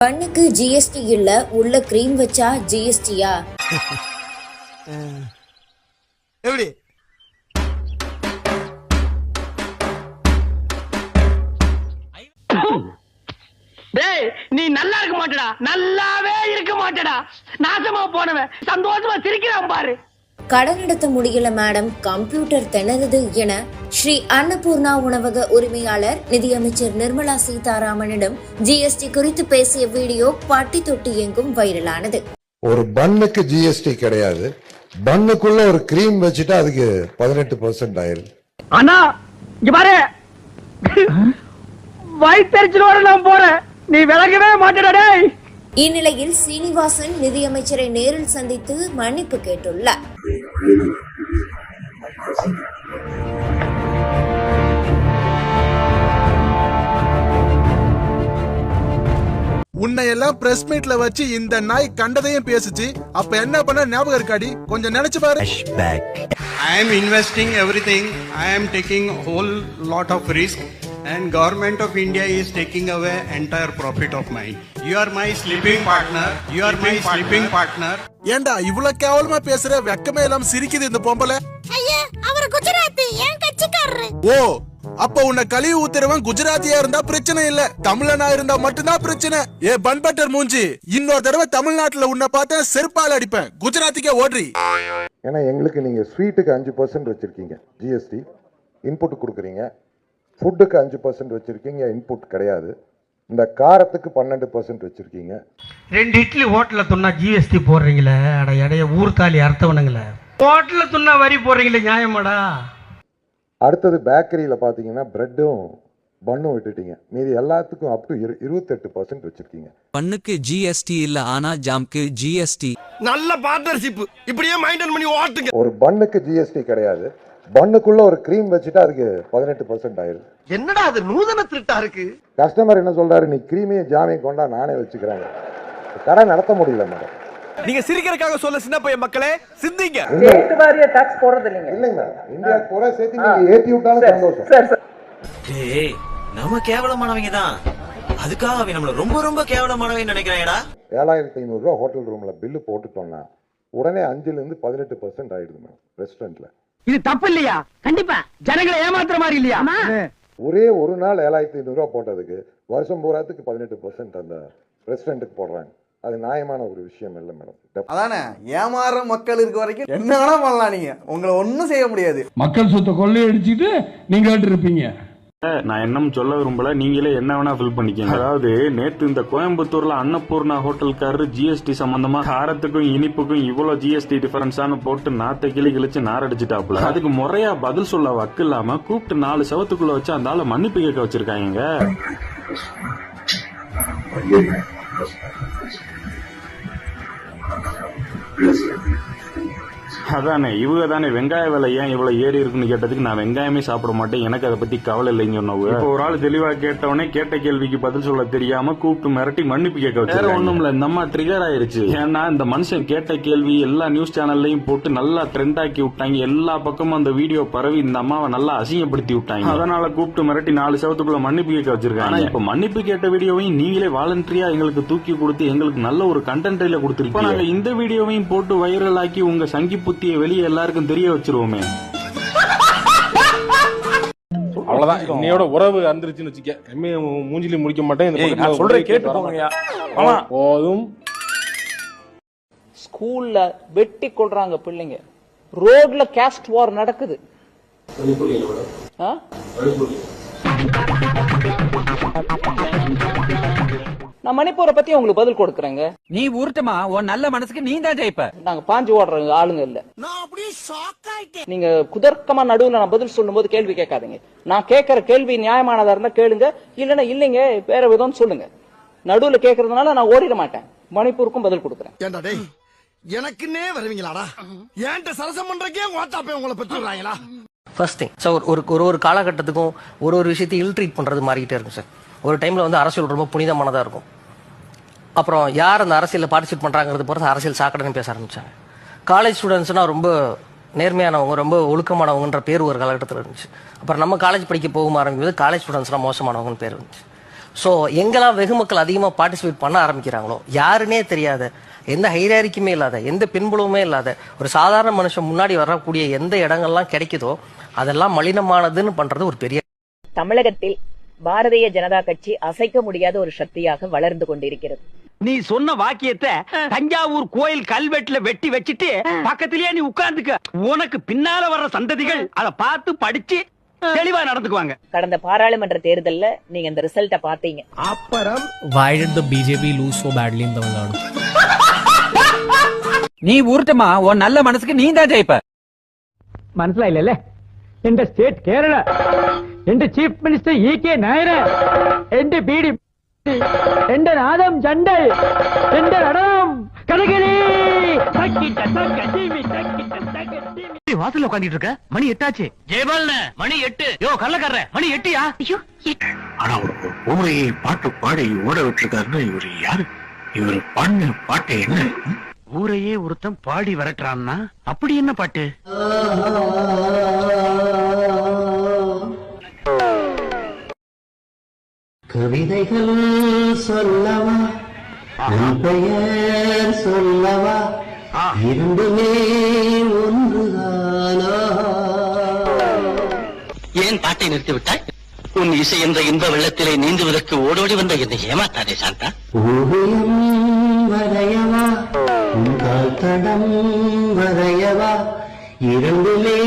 பண்ணுக்கு GST இல்ல, உள்ள cream வச்சா ஜிஎஸ்டியா? எப்படி டேய், நீ நல்லா இருக்க மாட்டடா, நல்லாவே இருக்க மாட்டடா, நாசமா போனவன் சந்தோஷமா சிரிக்கிறான் பாரு. கடனெடுத்த முடியல மேடம், கம்ப்யூட்டர் திணறுது என ஸ்ரீ அன்னபூர்ணா உணவக உரிமையாளர் நிதியமைச்சர் நிர்மலா சீதாராமனிடம் ஜிஎஸ்டி குறித்து பேசிய வீடியோ பட்டி தொட்டி எங்கும் வைரலானது. ஒரு பன்னுக்கு ஜிஎஸ்டி கிடையாது, பன்னுக்குள்ள ஒரு கிரீம் வச்சுட்டா அதுக்கு 18% ஆயிருக்கு. அண்ணா இங்க பாரு, வயிற்றுச்சலோட நான் போறேன், நீ விலகவே மாட்டடா டேய். இந்நிலையில் சீனிவாசன் நிதியமைச்சரை நேரில் சந்தித்து மன்னிப்பு கேட்டுள்ளார். உன்னை எல்லாம் பிரஸ் மீட்ல வச்சு இந்த நாய் கண்டதையும் பேசுச்சு. அப்ப என்ன பண்ண ஞாபகம் இருக்காடி? கொஞ்சம் நினைச்சு பாரு. I am investing everything. I am taking whole lot of risk, and government of India is taking away entire profit of mine. You are my sleeping partner. You are my sleeping partner. ஏண்டா இவ்வளவு கேவலமா பேசுற? வெக்கமே எல்லாம் சிரிக்குது இந்த பொம்பளை. ஐயா, அவர் குஜராத்தி, ஏன் கட்சிக்காரரு? ஓ, அப்ப உன்னை கழுவி ஊத்துறவன் குஜராத்தியா இருந்தா பிரச்சனை இல்ல, தமிழனா இருந்தா மட்டும்தான் பிரச்சனை. ஏ பன்பட்டர் மூஞ்சி, இன்னொரு தடவை தமிழ்நாட்டுல உன்னை பார்த்தா செருப்பால் அடிப்பேன். குஜராத்திக்கே ஓடுறி. ஏன்னா எங்களுக்கு நீங்க ஸ்வீட்டுக்கு 5% வச்சிருக்கீங்க ஜிஎஸ்டி, இன்புட் கொடுக்குறீங்க. ஃபுட்டுக்கு 5% வச்சிருக்கீங்க, இன்புட் கிடையாது. இந்த காரத்துக்கு 12% வச்சிருக்கீங்க. 2 இட்லி ஹோட்டல்ல துண்ணா ஜிஎஸ்டி போடுறீங்களே, அட எடைய ஊர்த்தாலி அர்த்தவனுங்களே. ஹோட்டல்ல துண்ணா வரி போடுறீங்களே, நியாயமாடா? அடுத்தது பேக்கரியில பாத்தீங்கன்னா பிரெட்டும் பன்னும் விட்டுட்டீங்க. மீதி எல்லாத்துக்கும் அப் டு 28% வச்சிருக்கீங்க. பண்ணுக்கு ஜிஎஸ்டி இல்ல, ஆனா ஜாம்க்கு ஜிஎஸ்டி. நல்ல பார்ட்னர்ஷிப், இப்படியே மெயின்டைன் பண்ணி ஓட்டுங்க. ஒரு பன்னுக்கு ஜிஎஸ்டி கிடையாது, பன்னுக்குள்ள ஒரு கிரீம் வச்சுட்டா அதுக்கு 18% ஆயிருக்கு. என்னடா அது நூதன திருட்டா இருக்கு? கஸ்டமர் என்ன சொல்றாரு? நீ கிரீமையும் ஜாமையும் கொண்டா நானே வச்சுக்கிறேன். கடை நடத்த முடியல மேடம். நீங்க சிரிக்கிறதுக்காக சொல்ல சின்ன பையன் மக்களே, சிந்திங்க. ஸ்டேட் வாரிய டாக்ஸ் போடுறது இல்லைங்க. இல்லைங்க மேடம், இந்தியா பூரா சேர்த்து நீங்க ஏத்தி விட்டாலும் சந்தோஷம். டேய், நம்ம கேவலமானவங்க தான், அதுக்காக அவன் நம்மள ரொம்ப ரொம்ப கேவலமானவங்க நினைக்கிறாங்கடா. 7500 ரூபா ஹோட்டல் ரூம்ல பில்லு போட்டுட்டோம்னா உடனே 5% 18% ஆயிடுது மேடம் ரெஸ்டாரண்ட்ல. இது தப்பு இல்லையா? கண்டிப்பா ஜனங்களை ஏமாத்துற மாதிரி இல்லையா? ஒரே ஒரு நாள் 7500 ரூபா போட்டதுக்கு வருஷம் பூராத்துக்கு 18% அந்த ரெஸ்டாரண்ட்டுக்கு போடுறாங்க. அது நியாயமான ஒரு விஷயம் இல்லை மேடம். அதானே, ஏமாற மக்கள் இருக்க வரைக்கும் என்ன வேணா பண்ணலாம், நீங்க உங்களை ஒன்னும் செய்ய முடியாது. மக்கள் சொத்தை கொள்ளை அடிச்சுட்டு நீங்க இருப்பீங்க. நான் என்னம் சொல்ல விரும்பல, நீங்களே என்ன வேணா ஃபில் பண்ணிக்கங்க. அதாவது நேத்து இந்த கோயம்புத்தூர்ல அன்னபூர்ணா ஹோட்டல்காரரு ஜிஎஸ்டி சம்பந்தமா காரத்துக்கும் இனிப்புக்கும் இவ்வளவு ஜிஎஸ்டி டிஃபரன்ஸானு போட்டு நாத்தை கிளி கிழிச்சு நாரடிச்சுட்டாப்புல. அதுக்கு முறையா பதில் சொல்ல வக்கு இல்லாம கூப்பிட்டு 4 செவத்துக்குள்ள வச்சு அந்த ஆளை மன்னிப்பு கேட்க வச்சிருக்காங்க. அதானே, இவங்க தானே வெங்காய விலை ஏன் இவ்வளவு ஏறி இருக்குன்னு கேட்டதுக்கு நான் வெங்காயமே சாப்பிட மாட்டேன், எனக்கு அதை பத்தி கவலை இல்லைன்னு சொன்னவங்க. இப்போ ஒரு ஆள் தெளிவா கேட்டவனே கேட்ட கேள்விக்கு பதில் சொல்ல தெரியாம கூப்பிட்டு மிரட்டி மன்னிப்பு கேட்க வச்சு. வேற ஒண்ணும் இல்ல, இந்த அம்மா ட்ரிகர் ஆயிருச்சு. ஏன்னா இந்த மனுஷன் கேட்ட கேள்வி எல்லா நியூஸ் சேனல்லையும் போட்டு நல்லா ட்ரெண்ட் ஆக்கி விட்டாங்க. எல்லா பக்கமும் அந்த வீடியோ பரவி இந்த அம்மாவை நல்லா அசிங்கப்படுத்தி விட்டாங்க. அதனால கூப்பிட்டு மிரட்டி 4 செவத்துக்குள்ள மன்னிப்பு கேட்க வச்சிருக்காங்க. ஆனா இப்ப மன்னிப்பு கேட்ட வீடியோவையும் நீங்களே வாலண்டரியா எங்களுக்கு தூக்கி கொடுத்து எங்களுக்கு நல்ல ஒரு கண்டென்ட்ல கொடுத்துருக்கீங்க. நாங்க இந்த வீடியோவையும் போட்டு வைரல் ஆக்கி உங்க சங்கி புத்திய வெளியே எல்லாருக்கும் தெரிய வச்சிருவோமே. அவ்வளவுதான், இன்னையோட உறவு அந்திருச்சுன்னு வச்சுக்க. மூஞ்சிலி முடிக்க மாட்டேன். சொல்றேன் கேட்டு போங்கயா. போதும். ஸ்கூல்ல வெட்டி கொள்றாங்க பிள்ளைங்க, ரோட்ல கேஸ்ட் வார் நடக்குது. நான் மணிப்பூரை பத்தி உங்களுக்கு பதில் கொடுக்கறேங்க. நீ ஊர்ட்டமா, உன் நல்ல மனசுக்கு நீ தான் ஜெயிப்ப. நாங்க பாஞ்சு ஓடுற ஆளுங்க இல்ல. நீங்க குதர்க்கமா நடுவுல நான் பதில் சொல்லும் போது கேள்வி கேட்காதீங்க. நான் கேட்கிற கேள்வி நியாயமானதா இருந்தா கேளுங்க, இல்லன்னா இல்லைங்க வேற விதம் சொல்லுங்க. நடுவுல கேட்கறதுனால நான் ஓடிட மாட்டேன். மணிப்பூருக்கும் பதில் கொடுக்கறேன். எனக்குன்னே வருவீங்களாடா? ஏன்ட்ட சரசம் பண்றக்கே வாட்டாப்பே உங்களை பெற்றுறாங்களா? ஃபர்ஸ்ட் திங் சார், ஒரு காலகட்டத்துக்கும் ஒரு விஷயத்தை இல்ட்ரீட் பண்றது மாறிக்கிட்டே இருக்கும் சார். ஒரு டைம்ல வந்து அரசியல் ரொம்ப புனிதமானதா இருக்கும். அப்புறம் யார் அந்த அரசியலில் பார்ட்டிசிபேட் பண்றாங்கிறது பொறுத்து அரசியல் சாக்கடைன்னு பேச ஆரம்பிச்சாங்க. காலேஜ் ஸ்டூடெண்ட்ஸ்னா ரொம்ப நேர்மையானவங்க, ரொம்ப ஒழுக்கமானவங்கன்ற பேர் ஒரு காலகட்டத்தில் இருந்துச்சு. அப்புறம் நம்ம காலேஜ் படிக்க போகும் ஆரம்பிக்கும்போது காலேஜ் ஸ்டூடெண்ட்ஸ்லாம் மோசமானவங்கன்னு பேர் இருந்துச்சு. ஸோ எங்கெல்லாம் வெகுமக்கள் அதிகமாக பார்ட்டிசிபேட் பண்ண ஆரம்பிக்கிறாங்களோ, யாருன்னே தெரியாத, எந்த ஹைராரிக்குமே இல்லாத, எந்த பின்புலமுமே இல்லாத ஒரு சாதாரண மனுஷன் முன்னாடி வரக்கூடிய எந்த இடங்கள்லாம் கிடைக்குதோ அதெல்லாம் மலினமானதுன்னு பண்றது ஒரு பெரிய. தமிழகத்தில் பாரதிய ஜனதா கட்சி அசைக்க முடியாத ஒரு சக்தியாக வளர்ந்து கொண்டிருக்கிறது. நீ சொன்ன வாக்கியத்தை தஞ்சாவூர் கோயில் கல்வெட்டுல வெட்டி வச்சிட்டு பக்கத்திலேயே நீ உட்கார்ந்துக்க. உனக்கு பின்னால வர்ற சந்ததிகள் அதை பார்த்து படிச்சு தெளிவா நடந்துக்குவாங்க. கடந்த பாராளுமன்ற தேர்தல்ல நீங்க இந்த ரிசல்ட்ட பாத்தீங்க. அப்புறம் Why did the BJP lose so badly in Tamil Nadu? நீ ஊர்ட்டமா உன் நல்ல மனசுக்கு நீ தான் ஜெயிப்ப. മനസ്സിലായില്ലേ? എന്റെ സ്റ്റേറ്റ് കേരള, എന്റെ ചീഫ് മിനിസ്റ്റർ E.K. നായർ, എന്റെ BD, എന്റെ നാദം ചണ്ടൽ, എന്റെ നടനം കടകളി. வாசல்ல உட்கார்ந்துட்டு இருக்க, மணி 8 ஆச்சு. ஜெயபாலன மணி 8. யோ கள்ளக்காரர மணி 8யா? ஐயோ ஆனா ஒரு ஊரையை பாட்டு பாடி ஓட விட்டுருக்காருன்னா இவர் யாரு? இவர் பண்ண பாட்டு என்ன? ஊரையே ஒருத்தன் பாடி வரட்டுறான்னா அப்படி என்ன பாட்டு? கவிதைகள் சொல்லவா, பெயர் சொல்லவா, இரண்டுமே ஒன்றுதானா? ஏன் பாட்டை நிறுத்தி விட்டாய்? உன் இசை என்ற இன்ப வெள்ளத்திலே நீந்துவதற்கு ஓடோடி வந்த என்னை ஏமாத்தாதே சாந்தா. ஓவியம் வரையவா, உங்கள் தடம் வரையவா, இரண்டுமே